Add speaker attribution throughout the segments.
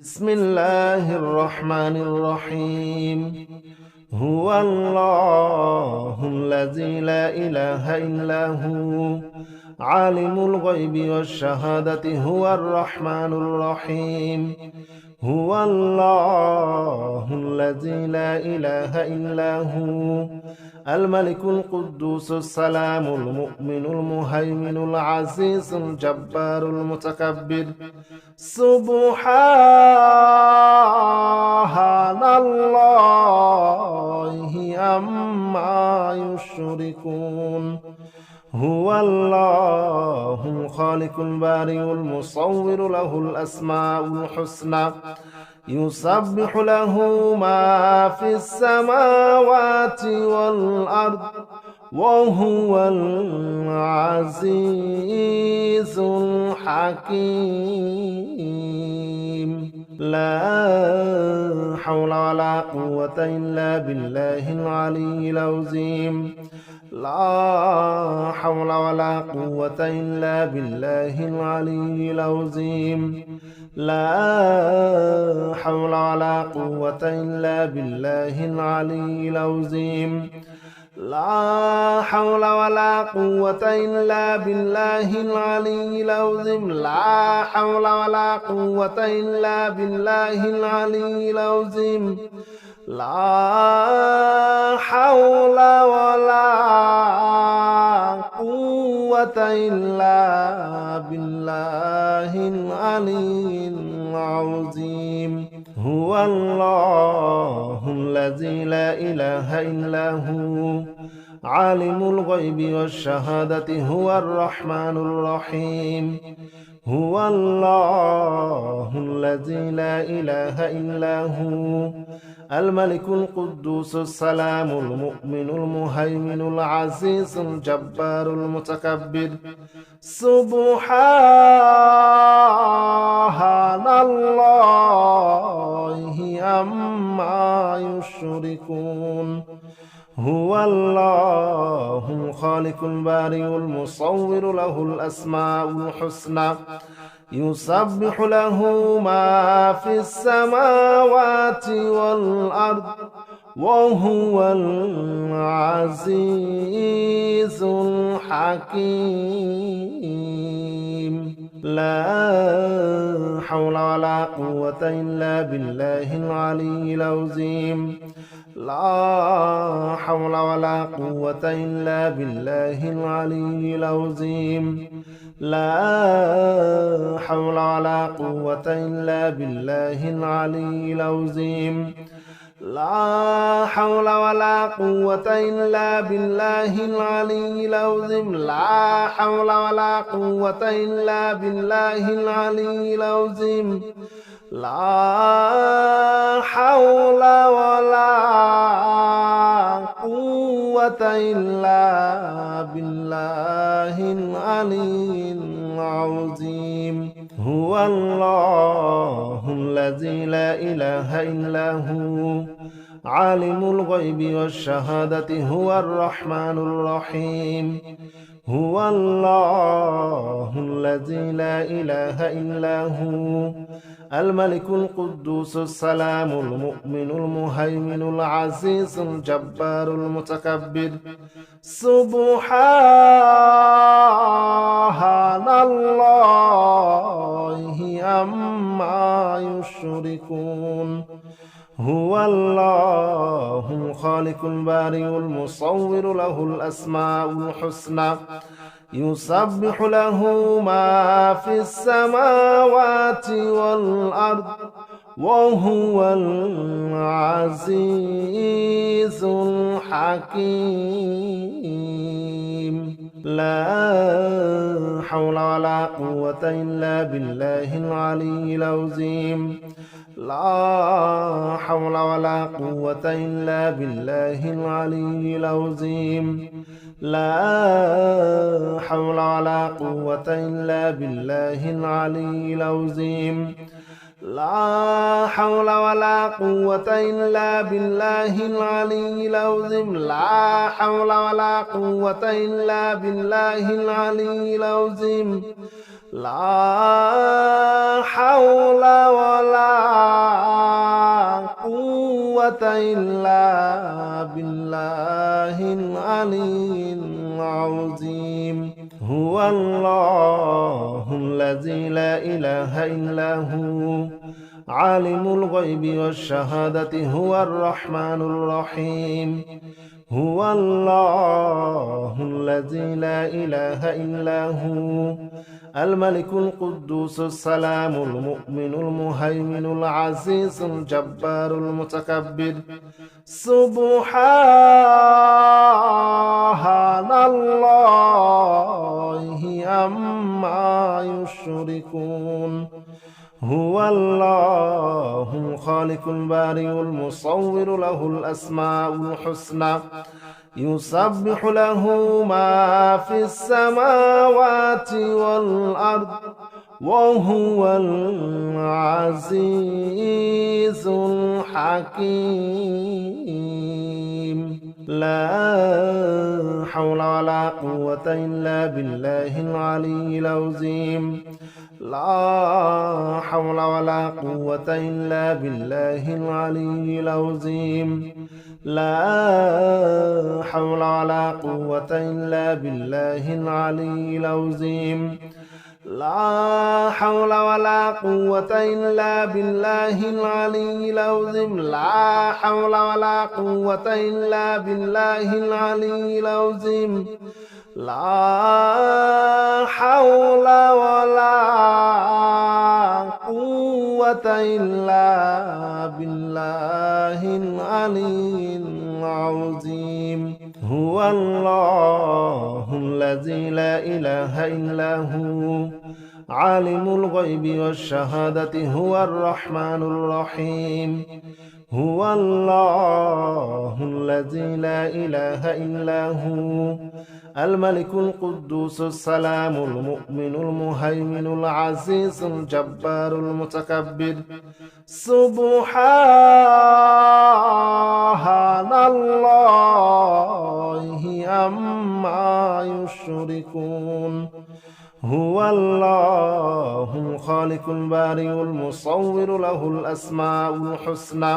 Speaker 1: بسم الله الرحمن الرحيم. هو الله الذي لا إله إلا هو عالم الغيب والشهادة هو الرحمن الرحيم. هو الله الذي لا إله إلا هو الملك القدوس السلام المؤمن المهيمن العزيز الجبار المتكبر. سبحان الله عما يشركون. هو الله الخالق البارئ المصور له الأسماء الحسنى يسبح له ما في السماوات والأرض وهو العزيز الحكيم. لا حول ولا قوة إلا بالله العلي العظيم. لا حول ولا قوة إلا بالله العلي العظيم. لا حول ولا قوة إلا بالله العلي العظيم. لا حول ولا قوة إلا بالله العلي العظيم. لا حول ولا قوة إلا بالله العلي العظيم. لا حول ولا قوة إلا بالله العلي العظيم. هو الله الذي لا إله إلا هو عالم الغيب والشهادة هو الرحمن الرحيم. هو الله الذي لا إله إلا هو الملك القدوس السلام المؤمن المهيمن العزيز الجبار المتكبر. سبحان الله عما يشركون. هو الله الخالق البارئ المصور له الأسماء الحسنى يسبح له ما في السماوات والأرض وهو العزيز الحكيم. لا حول ولا قوة إلا بالله العلي العظيم. لا حول ولا قوة إلا بالله العلي العظيم. لا حول ولا قوة إلا بالله العلي العظيم. لا حول ولا قوة إلا بالله العلي العظيم. لا حول ولا قوة إلا بالله العلي العظيم. لا حول ولا قوة إلا بالله العلي العظيم. هو الله الذي لا إله إلا هو عالم الغيب والشهادة هو الرحمن الرحيم. هو الله الذي لا إله إلا هو الملك القدوس السلام المؤمن المهيمن العزيز الجبار المتكبر. سبحان الله عما يشركون. هو الله الخالق البارئ المصور له الأسماء الحسنى يسبح له ما في السماوات والأرض وهو العزيز الحكيم. لا حول ولا قوة إلا بالله العلي العظيم. لا حول ولا قوة إلا بالله العلي العظيم. لا حول ولا قوة إلا بالله العلي العظيم. لا حول ولا قوة إلا بالله العلي العظيم. لا حول ولا قوة إلا بالله العلي العظيم. لا حول ولا إلا بالله العلي العظيم هو الله الذي لا إله إلا هو عالم الغيب والشهادة هو الرحمن الرحيم هو الله الذي لا إله إلا هو الملك القدوس السلام المؤمن المهيمن العزيز الجبار المتكبر سبحان الله عما يشركون هو الله الخالق البارئ المصور له الأسماء الحسنى يسبح له ما في السماوات والأرض وهو العزيز الحكيم لا حول ولا قوة إلا بالله العلي العظيم لا حول ولا قوة إلا بالله العلي العظيم لا حول ولا قوة إلا بالله العلي العظيم لا حول ولا قوة إلا بالله العلي العظيم لا حول ولا قوة إلا بالله العلي العظيم لا حول ولا قوة إلا بالله العلي العظيم هو الله الذي لا إله إلا هو عالم الغيب والشهادة هو الرحمن الرحيم هو الله الذي لا إله إلا هو الملك القدوس السلام المؤمن المهيمن العزيز الجبار المتكبر سبحان الله عما يشركون هو الله الخالق البارئ المصور له الأسماء الحسنى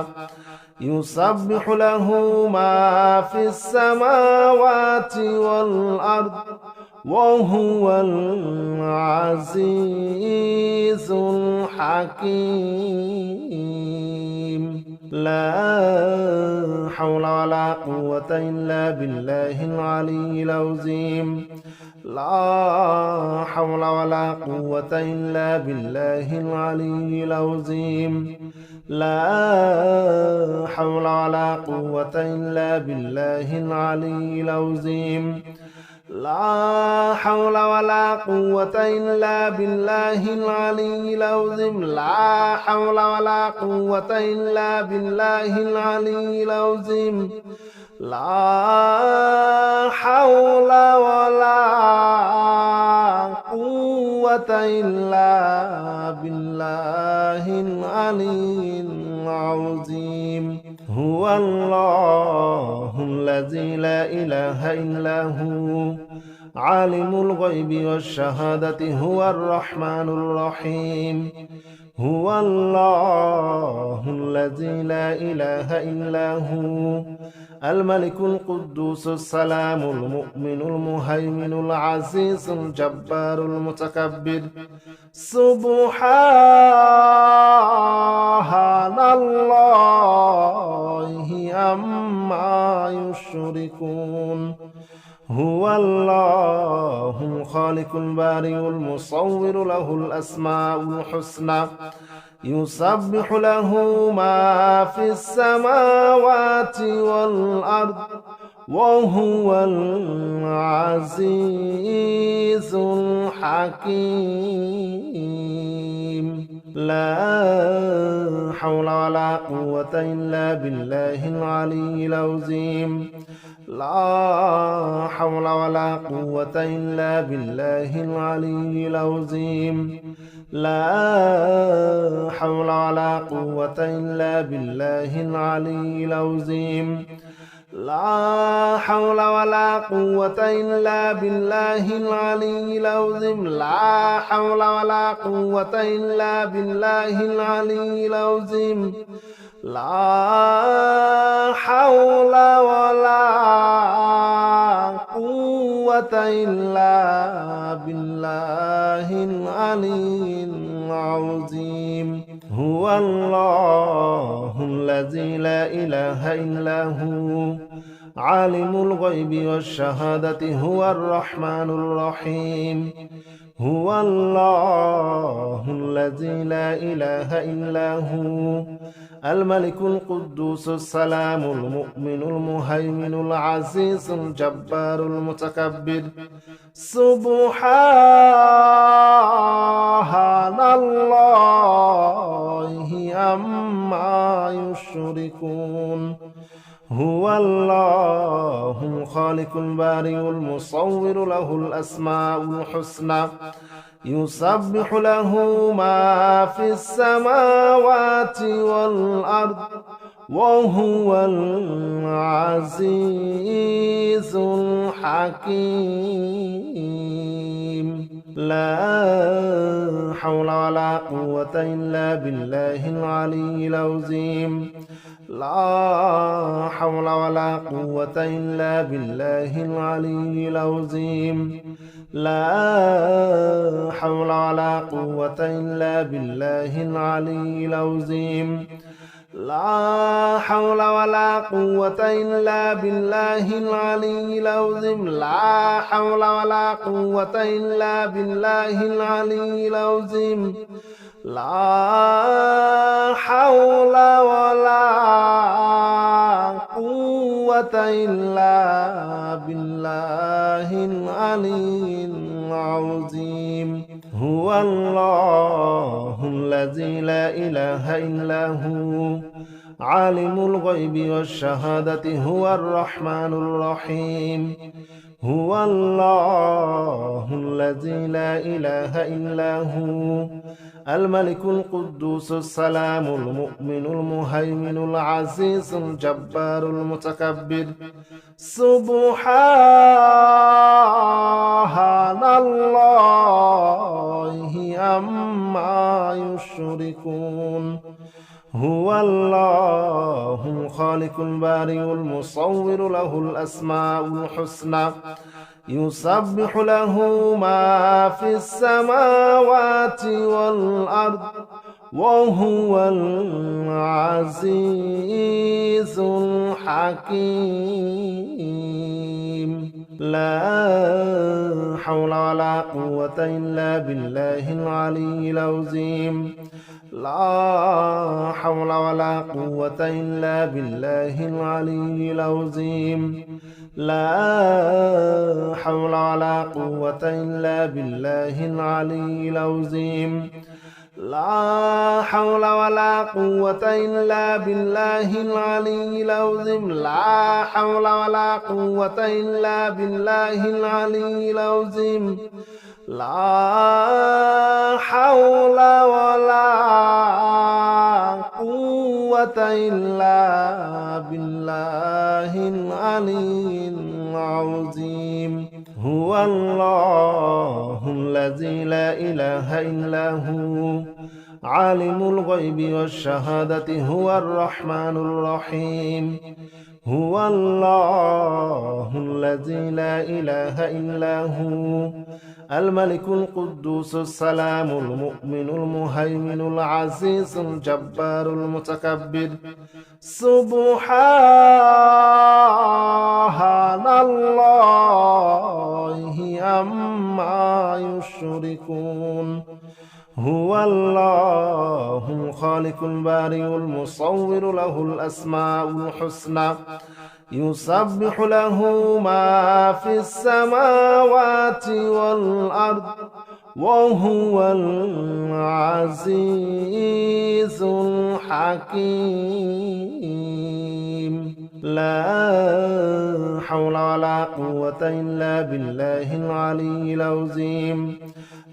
Speaker 1: يسبح له ما في السماوات والأرض وهو العزيز الحكيم لا حول ولا قوة إلا بالله العلي العظيم لا حول ولا قوة إلا بالله العلي العظيم لا حول ولا قوة إلا بالله العلي العظيم لا حول ولا قوة إلا بالله العلي العظيم لا حول ولا قوة إلا بالله العلي العظيم لا حول ولا قوة إلا بالله العلي العظيم هو الله الذي لا إله إلا هو عالم الغيب والشهادة هو الرحمن الرحيم هو الله الذي لا إله إلا هو الملك القدوس السلام المؤمن المهيمن العزيز الجبار المتكبر سبحان الله عما يشركون هو الله الخالق البارئ المصور له الأسماء الحسنى يسبح له ما في السماوات والأرض وهو العزيز الحكيم لا حول ولا قوة إلا بالله العلي العظيم لا حول ولا قوة إلا بالله العلي العظيم لا حول ولا قوة إلا بالله العلي العظيم لا حول ولا قوة إلا بالله العلي العظيم لا حول ولا قوة إلا بالله العلي العظيم لا حول ولا قوة إلا بالله العلي العظيم. هو الله الذي لا إله إلا هو عالم الغيب والشهادة هو الرحمن الرحيم. هو الله الذي لا إله إلا هو الملك القدوس السلام المؤمن المهيمن العزيز الجبار المتكبر. سبحان الله عما يشركون. هو الله الخالق البارئ المصور له الأسماء الحسنى يسبح له ما في السماوات والأرض وهو العزيز الحكيم. لا حول ولا قوة إلا بالله العلي العظيم. لا حول ولا قوة إلا بالله العلي العظيم. لا حول ولا قوة إلا بالله العلي العظيم. لا حول ولا قوة إلا بالله العلي العظيم. لا حول ولا قوة إلا بالله العلي العظيم. لا حول ولا قوة إلا بالله العلي العظيم. هو الله الذي لا إله إلا هو عالم الغيب والشهادة هو الرحمن الرحيم. هو الله الذي لا إله إلا هو الملك القدوس السلام المؤمن المهيمن العزيز الجبار المتكبر. سبحان الله عما يشركون. هو الله الخالق البارئ المصور له الأسماء الحسنى يسبح له ما في السماوات والأرض وهو العزيز الحكيم. لا حول ولا قوة إلا بالله العلي العظيم. لا حول ولا قوة إلا بالله العلي العظيم. لا حول ولا قوة إلا بالله العلي العظيم. لا حول ولا قوة إلا بالله العلي العظيم. لا حول ولا قوة إلا بالله العلي العظيم. لا حول ولا قوة إلا بالله العلي العظيم. هو الله الذي لا إله إلا هو عالم الغيب والشهادة هو الرحمن الرحيم. هو الله الذي لا إله إلا هو الملك القدوس السلام المؤمن المهيمن العزيز الجبار المتكبر. سبحان الله عما يشركون. هو الله الخالق البارئ المصور له الأسماء الحسنى يسبح له ما في السماوات والأرض وهو العزيز الحكيم. لا حول ولا قوة إلا بالله العلي العظيم.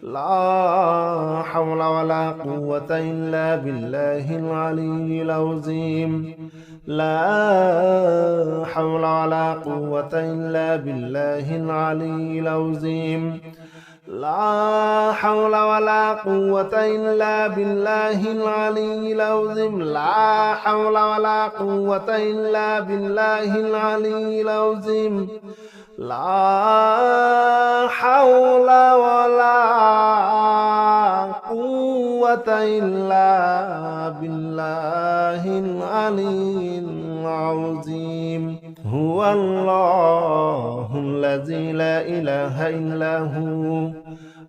Speaker 1: لا حول ولا قوة إلا بالله العلي العظيم. لا حول ولا قوة إلا بالله العلي العظيم. لا حول ولا قوة إلا بالله العلي العظيم. لا حول ولا قوة إلا بالله العلي العظيم. لا حول ولا قوة إلا بالله العلي العظيم. هو الله الذي لا إله إلا هو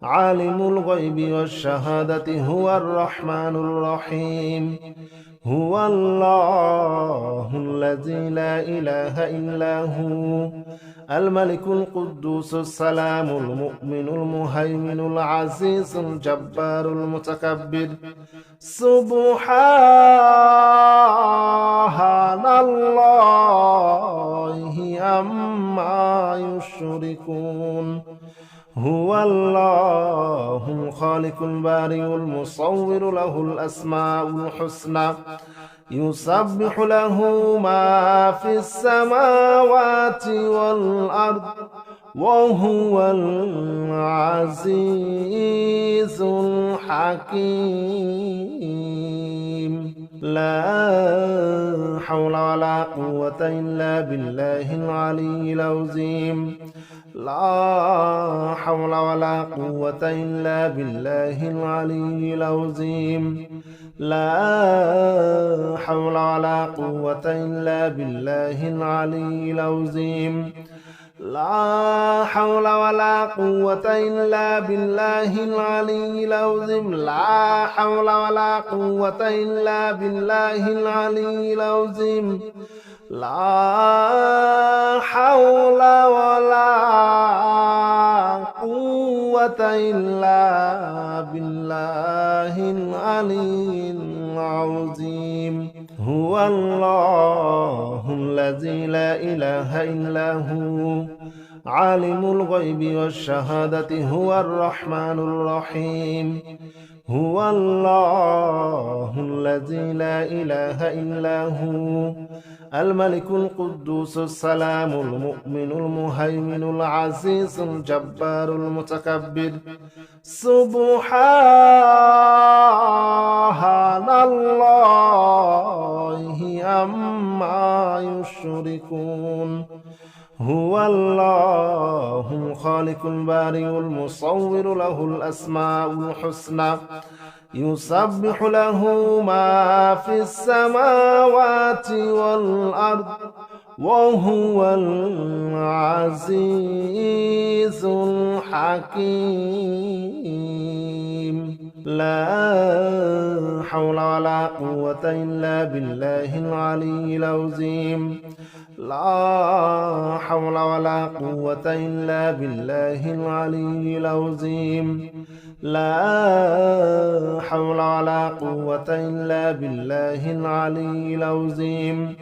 Speaker 1: عالم الغيب والشهادة هو الرحمن الرحيم. هو الله الذي لا إله إلا هو الملك القدوس السلام المؤمن المهيمن العزيز الجبار المتكبر. سبحان الله عما يشركون. هو الله الخالق البارئ المصور له الأسماء الحسنى يسبح له ما في السماوات والأرض وهو العزيز الحكيم. لا حول ولا قوة إلا بالله العلي العظيم. لا حول ولا قوة إلا بالله العلي العظيم. لا حول ولا قوة إلا بالله العلي العظيم. لا حول ولا قوة إلا بالله العلي العظيم. لا حول ولا قوة إلا بالله العلي العظيم. لا حول ولا قوة إلا بالله العلي العظيم. هو الله الذي لا إله إلا هو عالم الغيب والشهادة هو الرحمن الرحيم. هو الله الذي لا إله إلا هو الملك القدوس السلام المؤمن المهيمن العزيز الجبار المتكبر. سبحان الله عما يشركون. هو الله الخالق البارئ المصور له الأسماء الحسنى يسبح له ما في السماوات والأرض وهو العزيز الحكيم. لا حول ولا قوة إلا بالله العلي العظيم. لا حول ولا قوة إلا بالله العلي العظيم. لا حول ولا قوة إلا بالله العلي العظيم.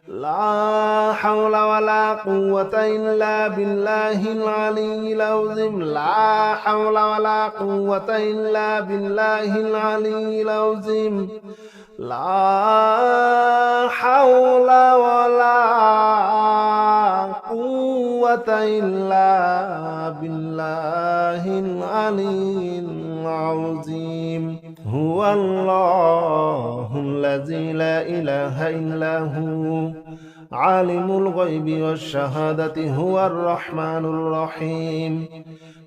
Speaker 1: لا حول ولا قوة إلا بالله العلي العظيم. لا حول ولا قوة إلا بالله العلي العظيم. لا حول ولا قوة إلا بالله العلي العظيم. هو الله الذي لا إله إلا هو عالم الغيب والشهادة هو الرحمن الرحيم.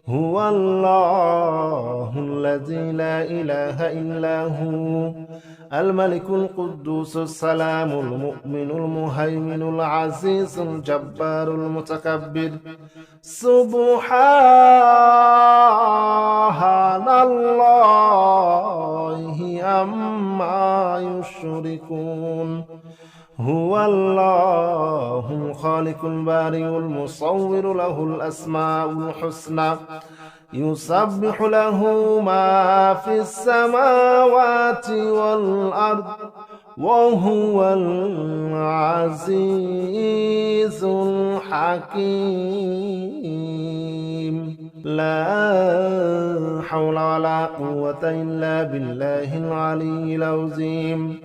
Speaker 1: هو الله الذي لا إله إلا هو الملك القدوس السلام المؤمن المهيمن العزيز الجبار المتكبر. سبحان الله عما يشركون. هو الله الخالق البارئ المصور له الأسماء الحسنى يسبح له ما في السماوات والأرض وهو العزيز الحكيم. لا حول ولا قوة إلا بالله العلي العظيم.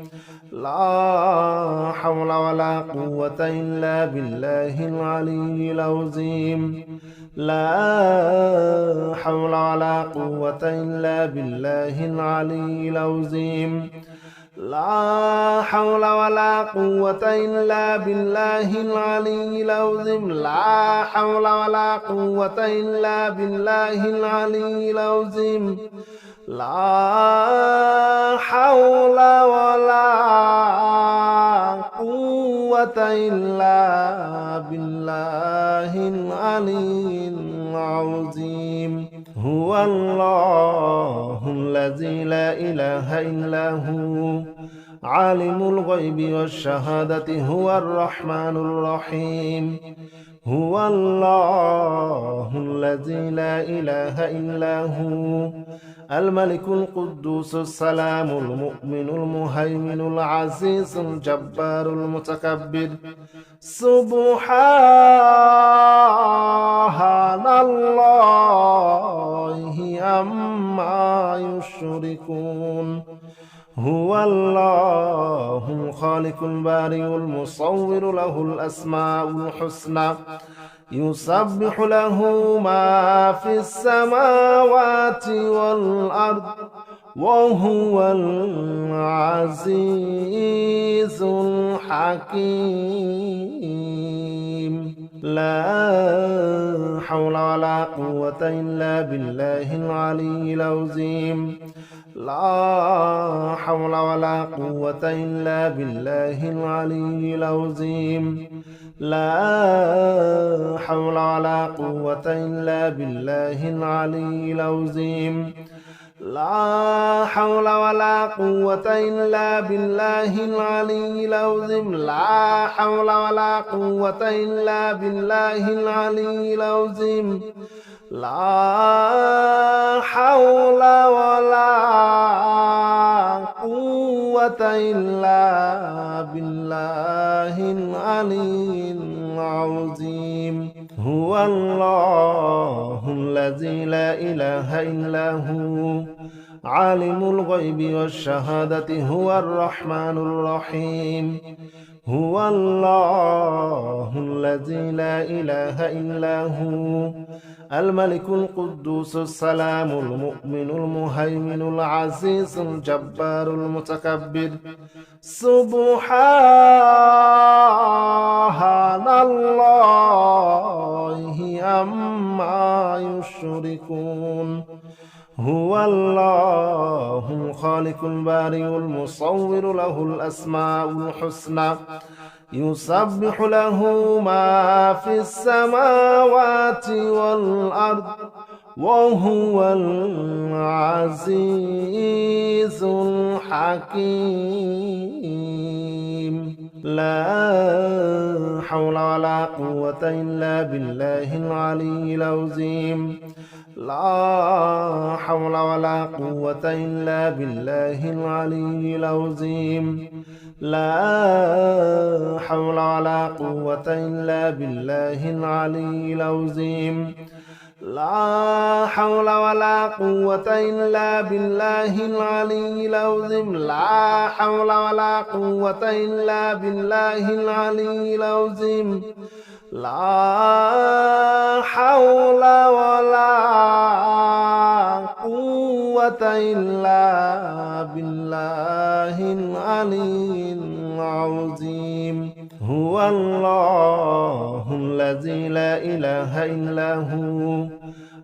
Speaker 1: لا حول ولا قوة إلا بالله العلي العظيم. لا حول ولا قوة إلا بالله العلي العظيم لا حول ولا قوة إلا بالله العلي العظيم لا حول ولا قوة إلا بالله العلي العظيم لا حول ولا قوة إلا بالله العلي العظيم هو الله الذي لا إله إلا هو عالم الغيب والشهادة هو الرحمن الرحيم هو الله الذي لا إله إلا هو الملك القدوس السلام المؤمن المهيمن العزيز الجبار المتكبر سبحان الله عما يشركون هو الله الخالق البارئ المصور له الأسماء الحسنى يسبح له ما في السماوات والأرض وهو العزيز الحكيم لا حول ولا قوة إلا بالله العلي العظيم لا حول ولا قوة إلا بالله العلي العظيم لا حول ولا قوة إلا بالله العلي العظيم لا حول ولا قوة إلا بالله العلي العظيم لا حول ولا قوة إلا بالله العلي العظيم لا حول ولا قوة إلا بالله العلي العظيم هو الله الذي لا إله إلا هو عالم الغيب والشهادة هو الرحمن الرحيم هو الله الذي لا إله إلا هو الملك القدوس السلام المؤمن المهيمن العزيز الجبار المتكبر سبحان الله عما يشركون هو الله الخالق البارئ المصور له الأسماء الحسنى يسبح له ما في السماوات والأرض وهو العزيز الحكيم لا حول ولا قوة إلا بالله العلي العظيم لا حول ولا قوة إلا بالله العلي العظيم لا حول ولا قوة إلا بالله العلي العظيم لا حول ولا قوة إلا بالله العلي العظيم لا حول ولا قوة إلا بالله العلي العظيم لا حول ولا قوة إلا بالله العلي العظيم هو الله الذي لا إله إلا هو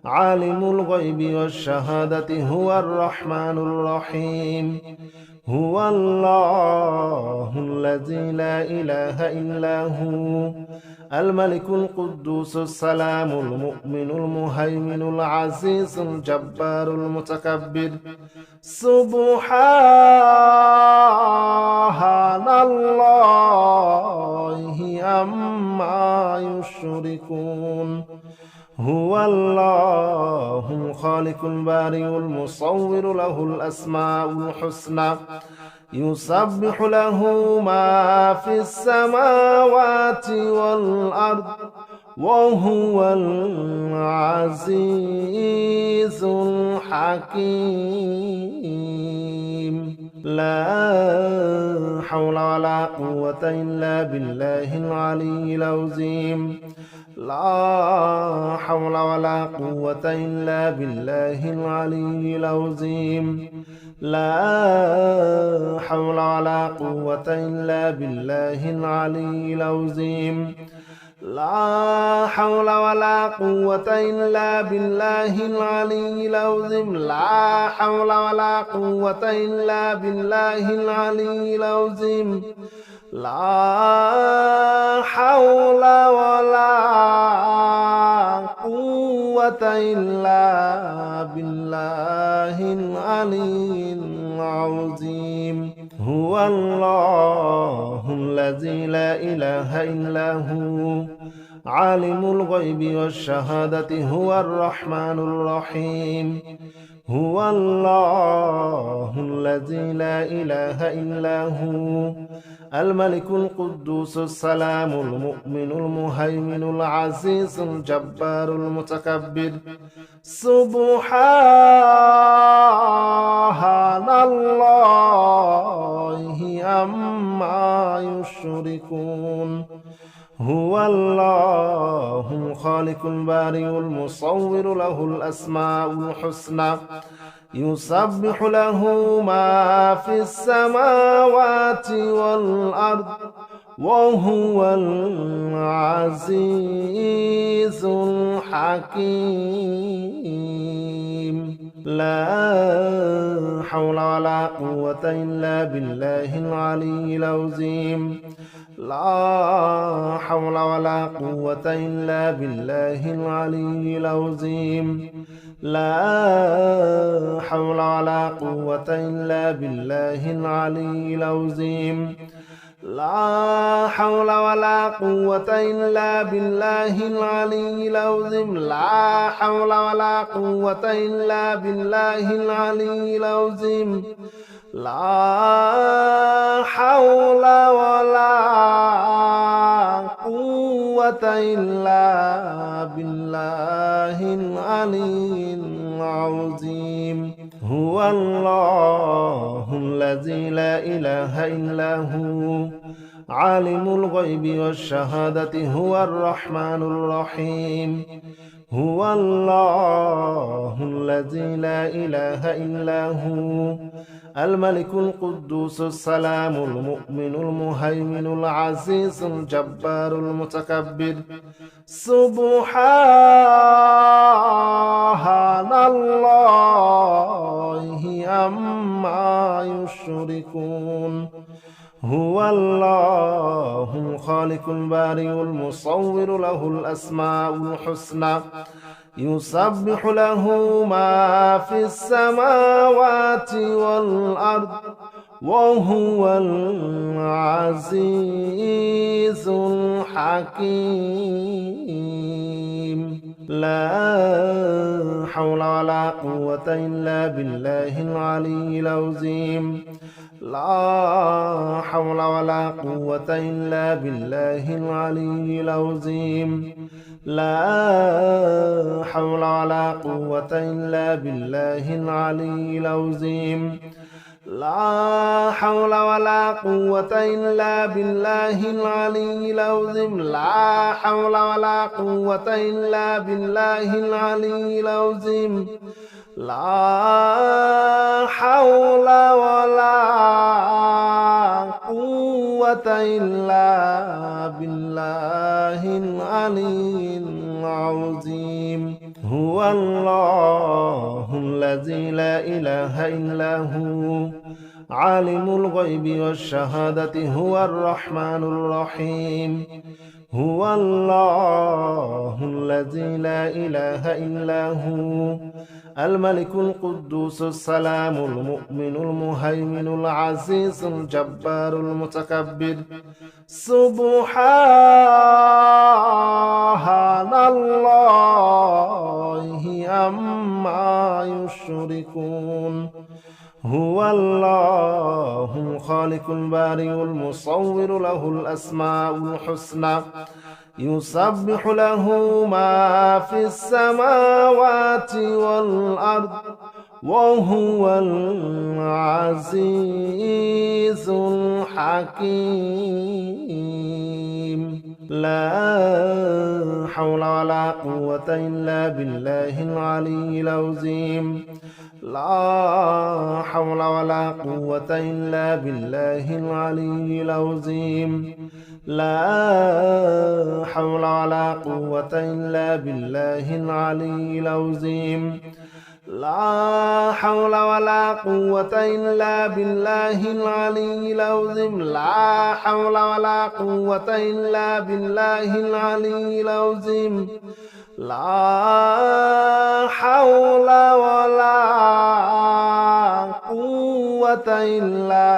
Speaker 1: عالم الغيب والشهادة هو الرحمن الرحيم هو الله الذي لا إله إلا هو الملك القدوس السلام المؤمن المهيمن العزيز الجبار المتكبر سبحان الله عما يشركون هو الله الخالق البارئ المصور له الأسماء الحسنى يسبح له ما في السماوات والأرض وهو العزيز الحكيم لا حول ولا قوة إلا بالله العلي العظيم لا حول ولا قوة إلا بالله العلي العظيم لا حول ولا قوة إلا بالله العلي العظيم لا حول ولا قوة إلا بالله العلي العظيم لا حول ولا قوة إلا بالله العلي العظيم لا حول ولا قوة إلا بالله العلي العظيم هو الله الذي لا إله إلا هو عالم الغيب والشهادة هو الرحمن الرحيم هو الله الذي لا إله إلا هو الملك القدوس السلام المؤمن المهيمن العزيز الجبار المتكبر سبحان الله عما يشركون هو الله الخالق البارئ المصور له الأسماء الحسنى يسبح له ما في السماوات والأرض وهو العزيز الحكيم لا حول ولا قوة إلا بالله العلي العظيم لا حول ولا قوة إلا بالله العلي العظيم لا حول ولا قوة إلا بالله العلي العظيم لا حول ولا قوة إلا بالله العلي العظيم لا حول ولا قوة إلا بالله العلي العظيم لا حول ولا قوة إلا بالله العلي العظيم هو الله الذي لا إله إلا هو عالم الغيب والشهادة هو الرحمن الرحيم هو الله الذي لا إله إلا هو الملك القدوس السلام المؤمن المهيمن العزيز الجبار المتكبر سبحان الله عما يشركون هو الله الخالق البارئ المصور له الأسماء الحسنى يسبح له ما في السماوات والأرض وهو العزيز الحكيم لا حول ولا قوة إلا بالله العلي العظيم لا حول ولا قوة إلا بالله العلي العظيم لا حول ولا قوة إلا بالله العلي العظيم لا حول ولا قوة إلا بالله العلي العظيم لا حول ولا قوة إلا بالله العلي العظيم لا حول ولا قوة إلا بالله العلي العظيم هو الله الذي لا إله إلا هو عالم الغيب والشهادة هو الرحمن الرحيم هو الله الذي لا إله إلا هو الملك القدوس السلام المؤمن المهيمن العزيز الجبار المتكبر سبحان الله عما يشركون هو الله الخالق البارئ المصور له الأسماء الحسنى يسبح له ما في السماوات والأرض وهو العزيز الحكيم لا حول ولا قوة إلا بالله العلي العظيم لا حول ولا قوة إلا بالله العلي العظيم لا حول ولا قوة إلا بالله العلي العظيم لا حول ولا قوة إلا بالله العلي العظيم لا حول ولا قوة إلا بالله العلي العظيم لا حول ولا قوة إلا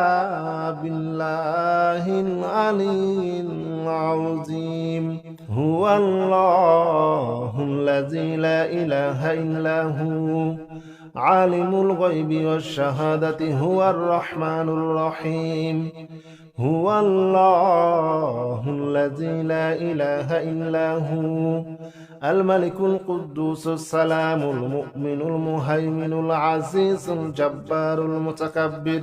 Speaker 1: بالله العلي العظيم هو الله الذي لا إله إلا هو عالم الغيب والشهادة هو الرحمن الرحيم هو الله الذي لا إله إلا هو الملك القدوس السلام المؤمن المهيمن العزيز الجبار المتكبر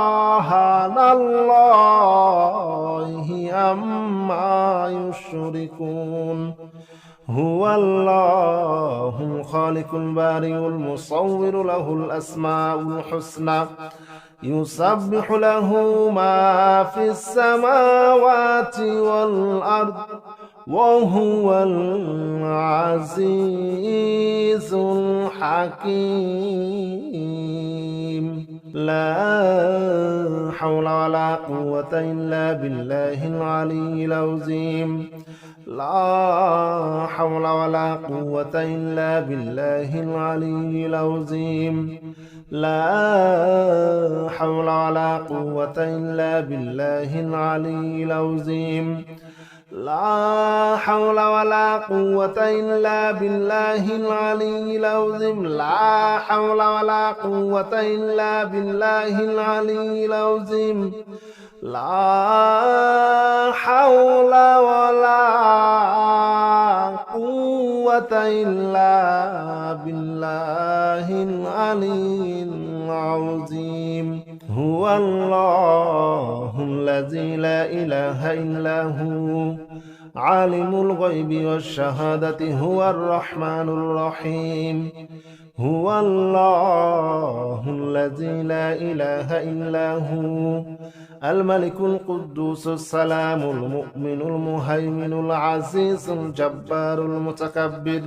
Speaker 1: سبحان الله عما يشركون هو الله الخالق البارئ المصور له الأسماء الحسنى يسبح له ما في السماوات والأرض وهو العزيز الحكيم لا حول ولا قوة إلا بالله العلي العظيم لا حول ولا قوة إلا بالله العلي العظيم لا حول ولا قوة إلا بالله العلي العظيم لا حول ولا قوة إلا بالله العلي العظيم لا حول ولا قوة إلا بالله العلي العظيم لا حول ولا قوة إلا بالله العلي العظيم هو الله الذي لا إله إلا هو عالم الغيب والشهادة هو الرحمن الرحيم هو الله الذي لا إله إلا هو الملك القدوس السلام المؤمن المهيمن العزيز الجبار المتكبر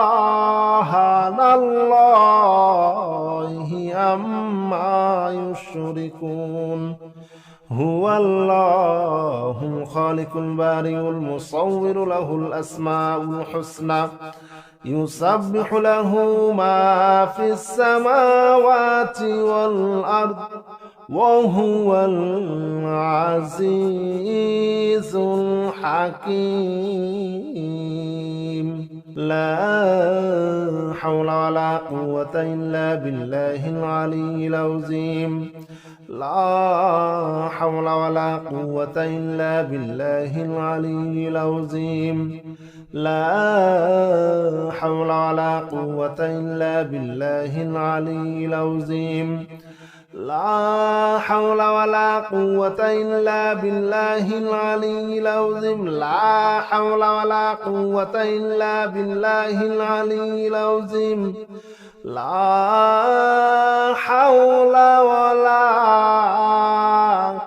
Speaker 1: سبحان الله عما يشركون هو الله الخالق البارئ المصور له الأسماء الحسنى يسبح له ما في السماوات والأرض وهو العزيز الحكيم لا حول ولا قوة إلا بالله العلي العظيم لا حول ولا قوة إلا بالله العلي العظيم لا حول ولا قوة إلا بالله العلي العظيم لا حول ولا قوة إلا بالله العلي العظيم لا حول ولا قوة إلا بالله العلي العظيم لا حول ولا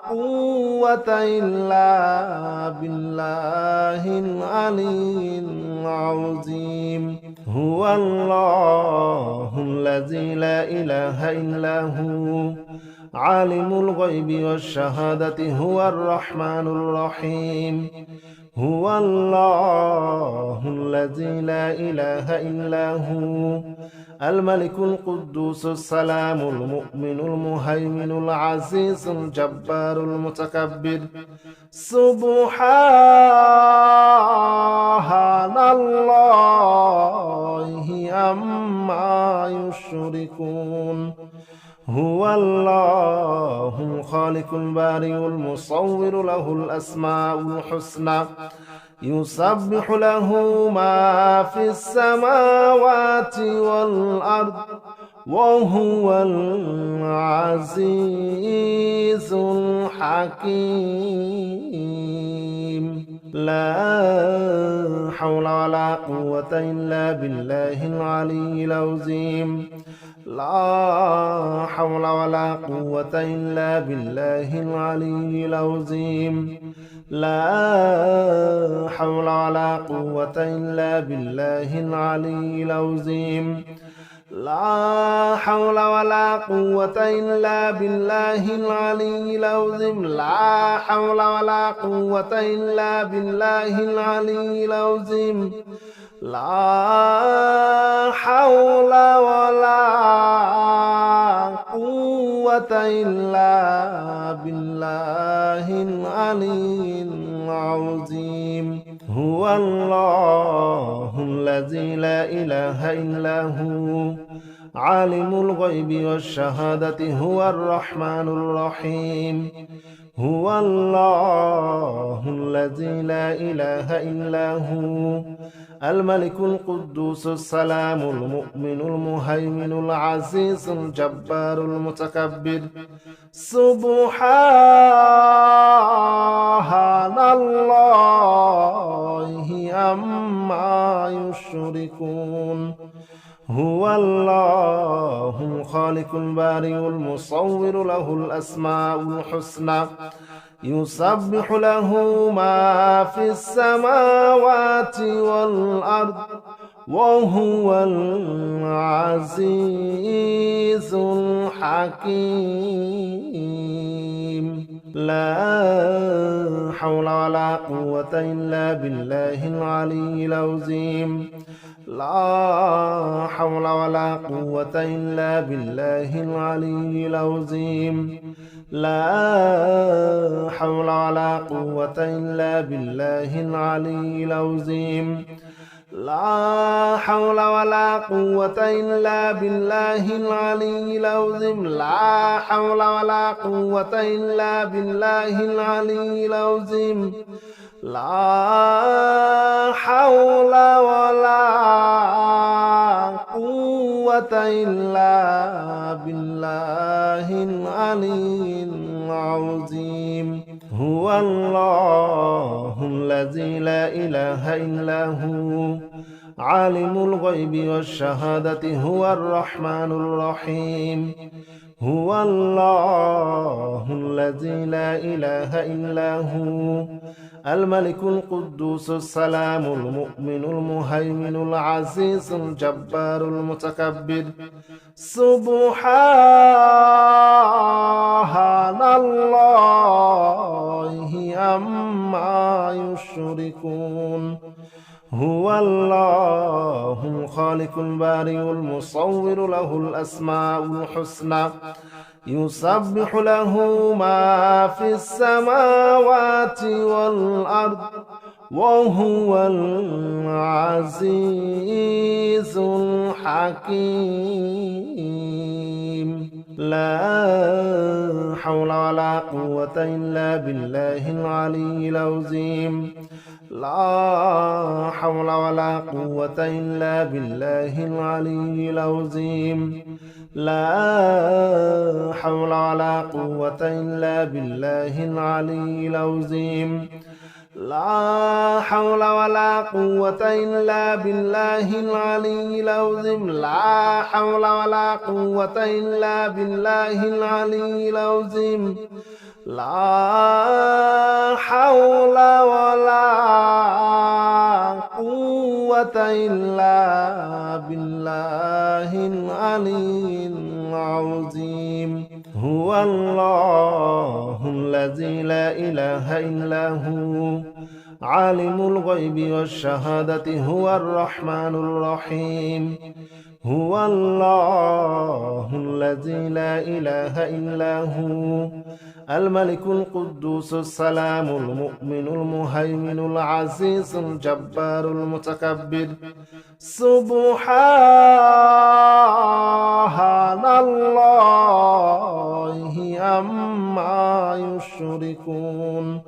Speaker 1: قوة إلا بالله العلي العظيم هو الله الذي لا إله إلا هو عالم الغيب والشهادة هو الرحمن الرحيم هو الله الذي لا إله إلا هو الملك القدوس السلام المؤمن المهيمن العزيز الجبار المتكبر سبحان الله عما يشركون هو الله الخالق البارئ المصور له الأسماء الحسنى يسبح له ما في السماوات والأرض وهو العزيز الحكيم. لا حول ولا قوة إلا بالله العلي العظيم. لا حول ولا قوة إلا بالله العلي العظيم. لا حول ولا قوة إلا بالله العلي العظيم. لا حول ولا قوة إلا بالله العلي العظيم. لا حول ولا قوة إلا بالله العلي العظيم. لا حول ولا قوة إلا بالله العلي العظيم. هو الله الذي لا إله إلا هو عالم الغيب والشهادة هو الرحمن الرحيم. هو الله الذي لا إله إلا هو الملك القدوس السلام المؤمن المهيمن العزيز الجبار المتكبر. سبحان الله عما يشركون. هو الله الخالق البارئ المصور له الأسماء الحسنى يسبح له ما في السماوات والأرض وهو العزيز الحكيم. لا حول ولا قوة إلا بالله العلي العظيم. لا حول ولا قوة إلا بالله العلي العظيم. لا حول ولا قوة إلا بالله العلي العظيم. لا حول ولا قوة إلا بالله العلي العظيم. لا حول ولا قوة إلا بالله العلي العظيم. لا حول ولا قوة إلا بالله العلي العظيم. هو الله الذي لا إله إلا هو عالم الغيب والشهادة هو الرحمن الرحيم. هو الله الذي لا إله إلا هو الملك القدوس السلام المؤمن المهيمن العزيز الجبار المتكبر. سبحان الله عما يشركون. هو الله الخالق البارئ المصور له الأسماء الحسنى يسبح له ما في السماوات والأرض وهو العزيز الحكيم. لا حول ولا قوة إلا بالله العلي العظيم. لا حول ولا قوة إلا بالله العلي العظيم. لا حول ولا قوة إلا بالله العلي العظيم. لا حول ولا قوة إلا بالله العلي العظيم. لا حول ولا قوة إلا بالله العلي العظيم. لا حول ولا قوة إلا بالله العلي العظيم. هو الله الذي لا إله إلا هو عالم الغيب والشهادة هو الرحمن الرحيم. هو الله الذي لا إله إلا هو الملك القدوس السلام المؤمن المهيمن العزيز الجبار المتكبر. سبحان الله عما يشركون.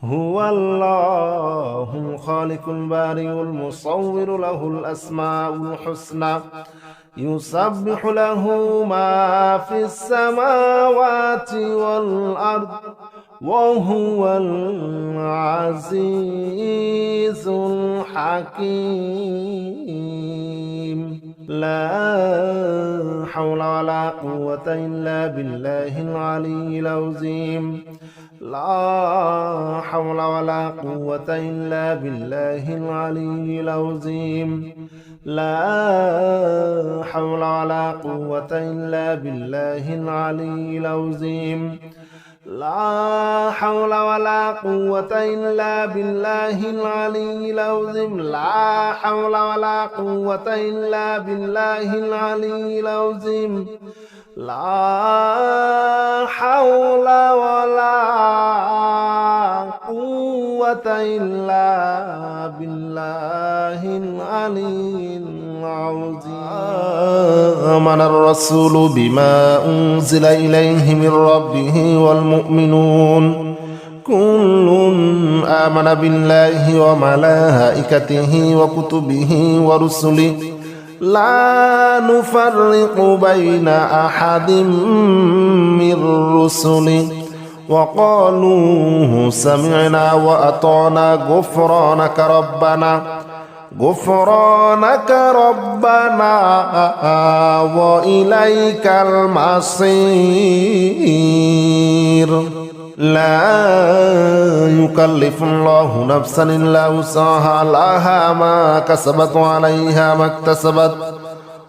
Speaker 1: هو الله الخالق البارئ المصور له الأسماء الحسنى يسبح له ما في السماوات والأرض وهو العزيز الحكيم لا حول ولا قوة إلا بالله العلي العظيم لا حول ولا قوة إلا بالله العلي العظيم لا حول ولا قوة إلا بالله العلي العظيم لا حول ولا قوة إلا بالله العلي العظيم لا حول ولا قوة إلا بالله العلي العظيم لا حول ولا قوة إلا بالله العلي العظيم آمن الرسول بما أنزل إليه من ربه والمؤمنون كل آمن بالله وملائكته وكتبه ورسله لا نفرق بين أحد من رسله وقالوا سمعنا وأطعنا غفرانك ربنا وإليك المصير لا يكلف الله نفسا إلا وسعها لها ما كسبت وعليها ما اكتسبت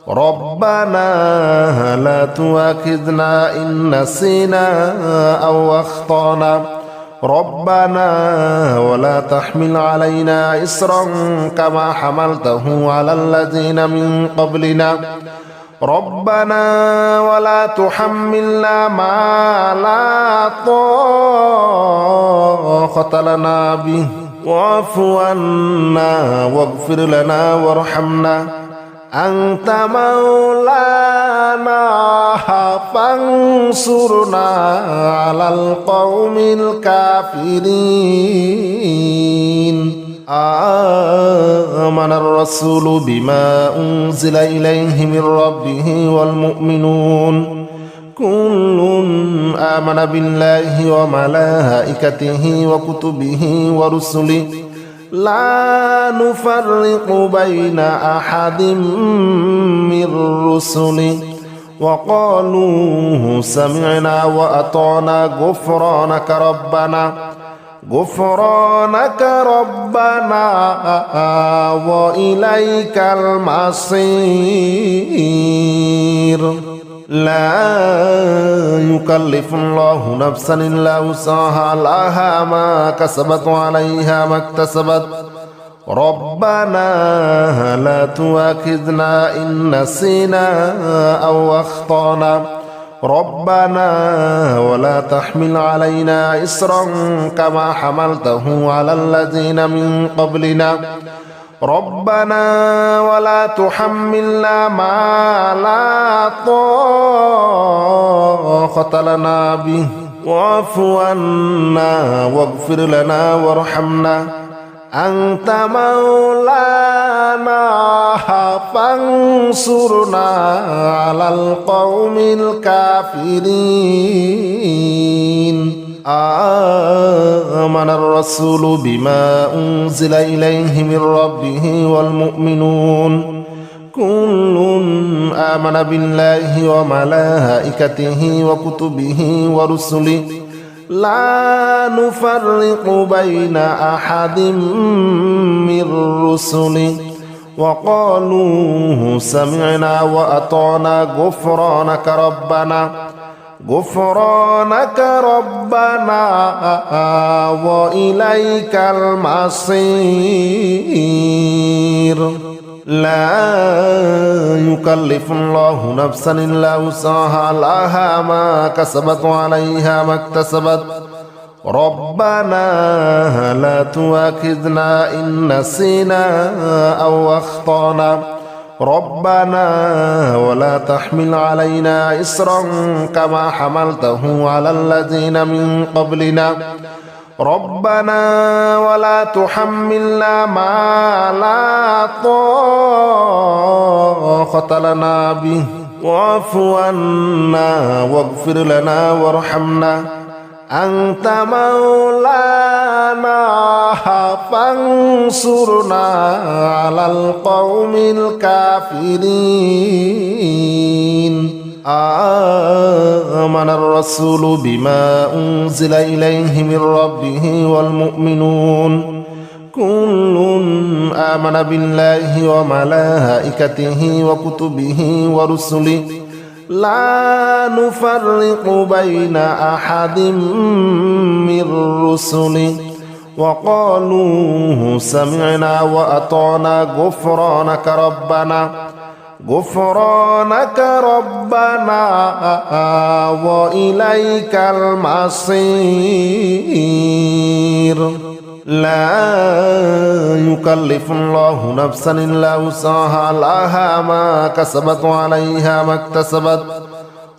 Speaker 1: ربنا لا تؤاخذنا إن نسينا أو أخطأنا ربنا ولا تحمل علينا إصرا كما حملته على الذين من قبلنا ربنا ولا تحملنا ما لا طاقة لنا به واعف عنا واغفر لنا وارحمنا أنت مولانا فانصرنا على القوم الكافرين آمن الرسول بما أنزل إليه من ربه والمؤمنون كل آمن بالله وملائكته وكتبه ورسله لا نفرق بين أحد من رسله وقالوا سمعنا وأطعنا غفرانك ربنا وإليك المصير لا يكلف الله نفسا إلا وسعها لها ما كسبت وعليها ما اكتسبت ربنا لا تؤاخذنا إن نسينا أو أخطأنا ربنا ولا تحمل علينا إصرا كما حملته على الذين من قبلنا ربنا ولا تحملنا ما لا طاقة لنا به واعف عنا واغفر لنا وارحمنا أنت مولانا فانصرنا على القوم الكافرين آمن الرسول بما أنزل إليه من ربه والمؤمنون كل آمن بالله وملائكته وكتبه ورسله لا نفرق بين أحد من رسله وقالوا سمعنا وأطعنا غفرانك ربنا وإليك المصير لا يكلف الله نفسا إلا وسعها لها ما كسبت وعليها ما اكتسبت ربنا لا تؤاخذنا إن نسينا أو أخطأنا ربنا ولا تحمل علينا إصرا كما حملته على الذين من قبلنا ربنا ولا تحملنا ما لا طاقة لنا به واعف عنا واغفر لنا وارحمنا أنت مولانا فانصرنا على القوم الكافرين آمن الرسول بما أنزل إليه من ربه والمؤمنون كل آمن بالله وملائكته وكتبه ورسله لا نفرق بين أحد من رسله وقالوا سمعنا وأطعنا غفرانك ربنا وإليك المصير لا يكلف الله نفسا إلا وسعها لها ما كسبت وعليها ما اكتسبت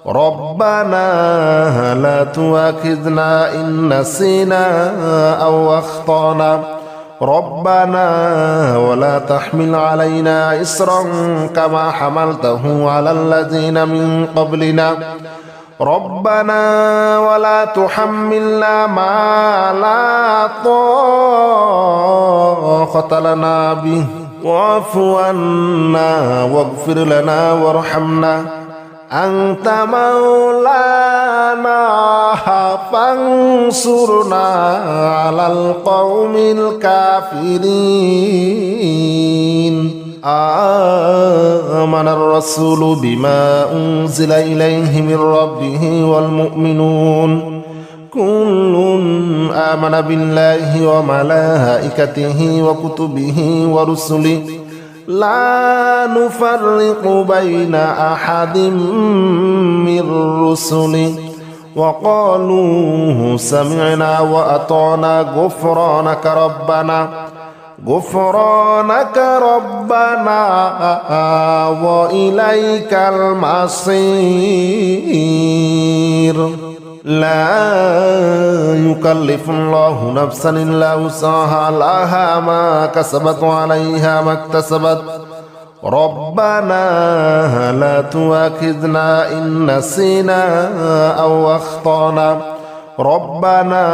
Speaker 1: ربنا لا تؤاخذنا إن نسينا أو أخطأنا ربنا ولا تحمل علينا إصرا كما حملته على الذين من قبلنا ربنا ولا تحملنا ما لا طاقة لنا به واعف عنا واغفر لنا وارحمنا أنت مولانا فانصرنا على القوم الكافرين آمن الرسول بما أنزل إليه من ربه والمؤمنون كل آمن بالله وملائكته وكتبه ورسله لا نفرق بين أحد من رسله وقالوا سمعنا وأطعنا غفرانك ربنا وإليك المصير لا يكلف الله نفسا إلا وسعها لها ما كسبت وعليها ما اكتسبت ربنا لا تؤاخذنا إن نسينا أو أخطأنا ربنا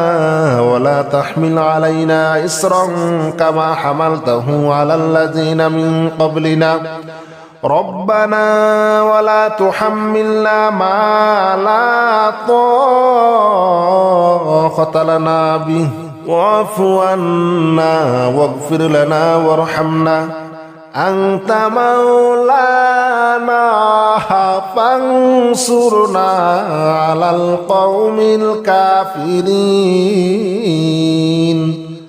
Speaker 1: ولا تحمل علينا إصرا كما حملته على الذين من قبلنا ربنا ولا تحملنا ما لا طاقة لنا به واعف عنا واغفر لنا وارحمنا أنت مولانا فانصرنا على القوم الكافرين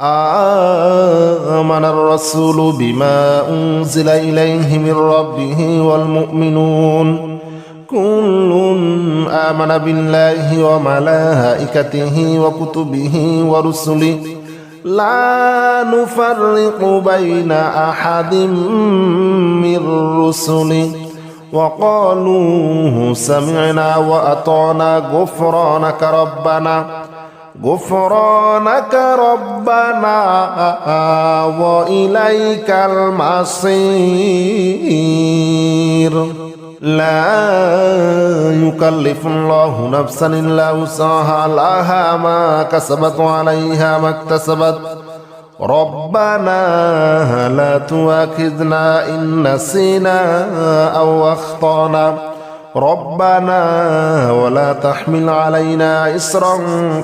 Speaker 1: آمن الرسول بما أنزل إليه من ربه والمؤمنون كل آمن بالله وملائكته وكتبه ورسله لا نفرق بين أحد من رسله وقالوا سمعنا وأطعنا غفرانك ربنا وإليك المصير لا يكلف الله نفسا إلا وسعها لها ما كسبت وعليها ما اكتسبت ربنا لا تؤاخذنا إن نسينا أو أخطأنا ربنا ولا تحمل علينا إصرا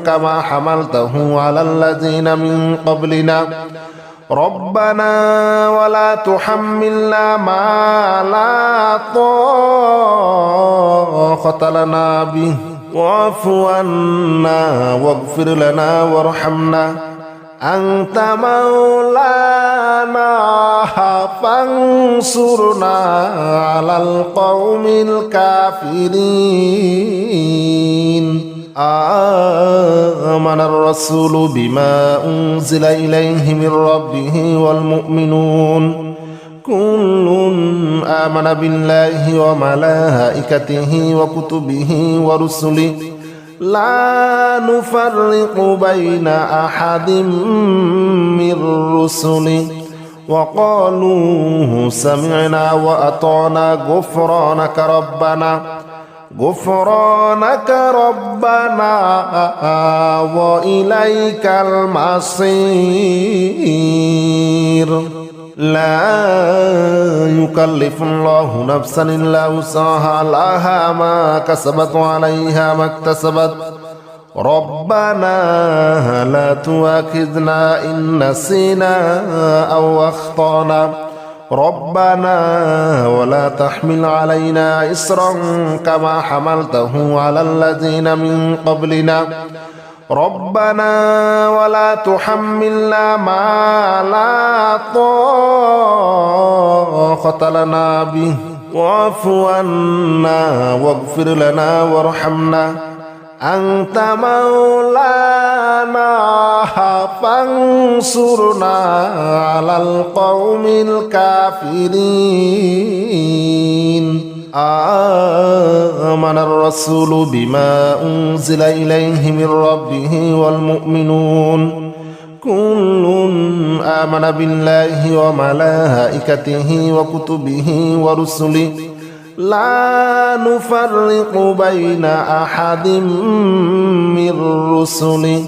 Speaker 1: كما حملته على الذين من قبلنا ربنا ولا تحملنا ما لا طاقة لنا به واعف عنا واغفر لنا وارحمنا أنت مولانا فانصرنا على القوم الكافرين آمن الرسول بما أنزل إليه من ربه والمؤمنون كل آمن بالله وملائكته وكتبه ورسله لا نفرق بين أحد من رسله وقالوا سمعنا وأطعنا غفرانك ربنا وإليك المصير لا يكلف الله نفسا إلا وسعها لها ما كسبت وعليها ما اكتسبت ربنا لا تؤاخذنا إن نسينا أو أخطأنا ربنا ولا تحمل علينا إصرا كما حملته على الذين من قبلنا ربنا ولا تحملنا ما لا طاقة لنا به واعف عنا واغفر لنا وارحمنا أنت مولانا فانصرنا على القوم الكافرين آمن الرسول بما أنزل إليه من ربه والمؤمنون كل آمن بالله وملائكته وكتبه ورسله لا نفرق بين أحد من رسله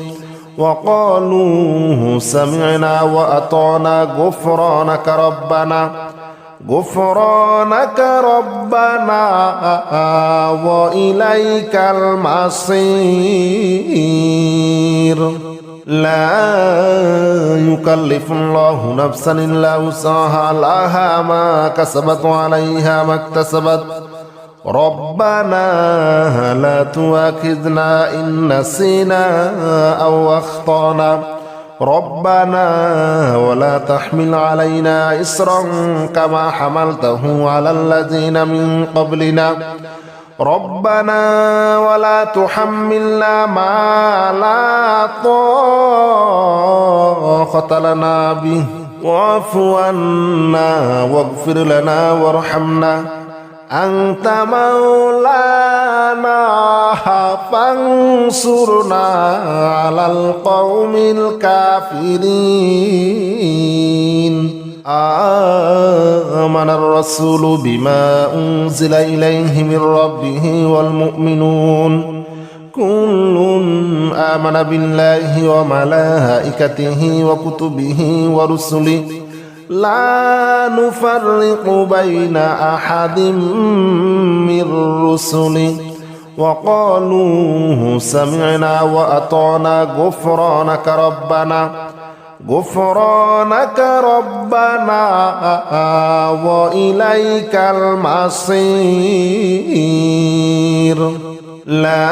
Speaker 1: وقالوا سمعنا وأطعنا غفرانك ربنا وإليك المصير لا يكلف الله نفسا إلا وسعها لها ما كسبت وعليها ما اكتسبت ربنا لا تؤاخذنا إن نسينا أو أخطأنا ربنا ولا تحمل علينا إصرا كما حملته على الذين من قبلنا ربنا ولا تحملنا ما لا طاقة لنا به واعف عنا واغفر لنا وارحمنا أنت مولانا فانصرنا على القوم الكافرين آمن الرسول بما أنزل إليه من ربه والمؤمنون كل آمن بالله وملائكته وكتبه ورسله لا نفرق بين أحد من رسله وقالوا سمعنا وأطعنا غفرانك ربنا وإليك المصير لا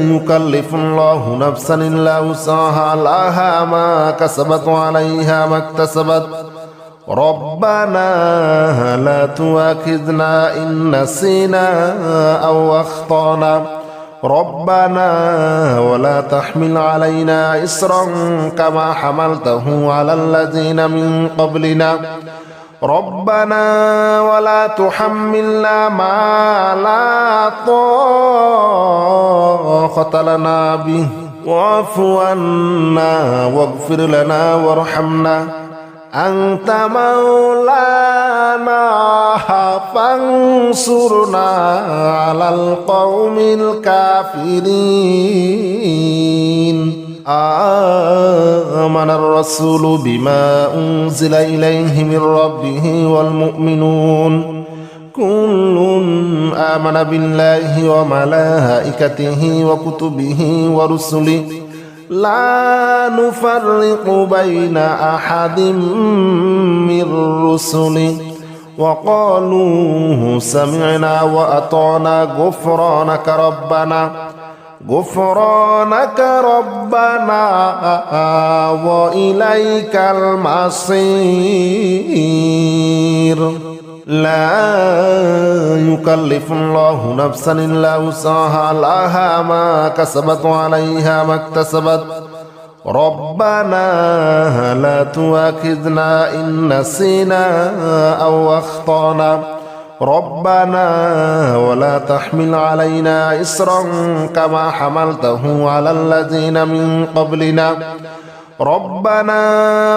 Speaker 1: يكلف الله نفسا إلا وسعها لها ما كسبت وعليها ما اكتسبت ربنا لا تؤاخذنا إن نسينا أو أخطأنا ربنا ولا تحمل علينا إصرا كما حملته على الذين من قبلنا ربنا ولا تحملنا ما لا طاقة لنا به واعف عنا واغفر لنا وارحمنا أنت مولانا فانصرنا على القوم الكافرين آمن الرسول بما أنزل إليه من ربه والمؤمنون كل آمن بالله وملائكته وكتبه ورسله لا نفرق بين أحد من رسله وقالوا سمعنا وأطعنا غفرانك ربنا وإليك المصير لا يكلف الله نفسا إلا وسعها لها ما كسبت وعليها ما اكتسبت ربنا لا تؤاخذنا إن نسينا أو أخطأنا ربنا ولا تحمل علينا إصرا كما حملته على الذين من قبلنا ربنا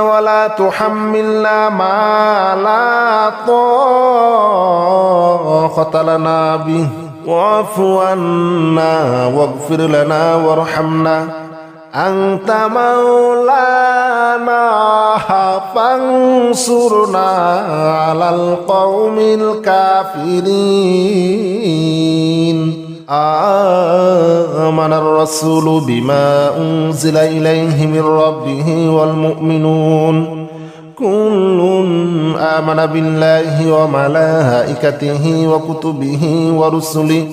Speaker 1: ولا تحملنا ما لا طاقة لنا به واعف عنا واغفر لنا وارحمنا أنت مولانا فانصرنا على القوم الكافرين آمن الرسول بما أنزل إليه من ربه والمؤمنون كل آمن بالله وملائكته وكتبه ورسله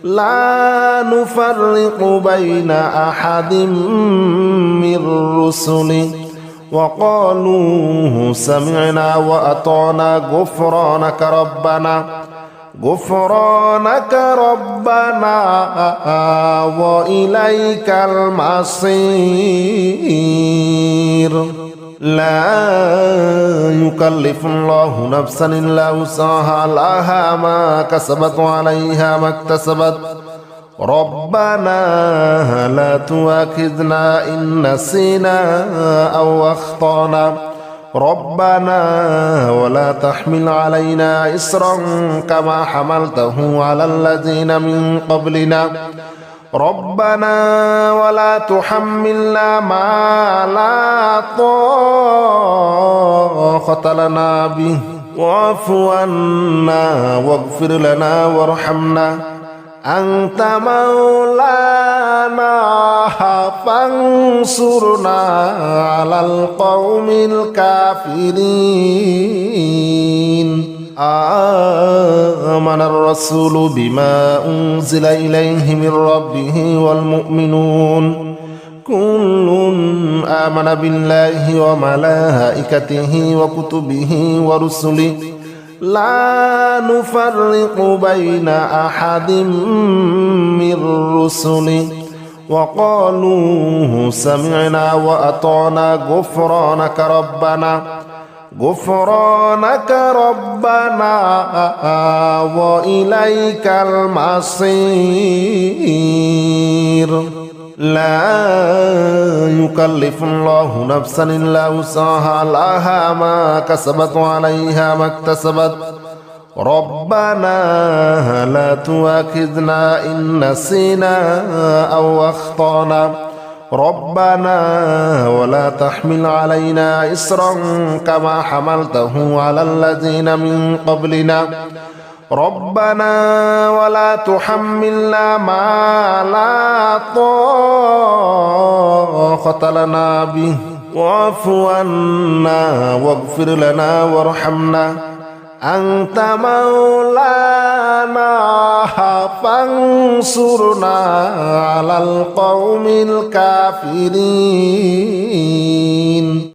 Speaker 1: لا نفرق بين أحد من رسله وقالوا سمعنا وأطعنا غفرانك ربنا وإليك المصير لا يكلف الله نفسا إلا وسعها لها ما كسبت وعليها ما اكتسبت ربنا لا تؤاخذنا إن نسينا أو أخطأنا ربنا ولا تحمل علينا إصرا كما حملته على الذين من قبلنا ربنا ولا تحملنا ما لا طاقة لنا به واعف عنا واغفر لنا وارحمنا أنت مولانا فانصرنا على القوم الكافرين آمن الرسول بما أنزل إليه من ربه والمؤمنون كل آمن بالله وملائكته وكتبه ورسله لا نفرق بين أحد من رسله وقالوا سمعنا وأطعنا غفرانك ربنا وإليك المصير لا يكلف الله نفسا إلا وسعها لها ما كسبت وعليها ما اكتسبت ربنا لا تؤاخذنا إن نسينا أو أخطأنا ربنا ولا تحمل علينا إصرا كما حملته على الذين من قبلنا ربنا ولا تحملنا ما لا طاقة لنا به واعف عنا واغفر لنا وارحمنا أنت مولانا فانصرنا على القوم الكافرين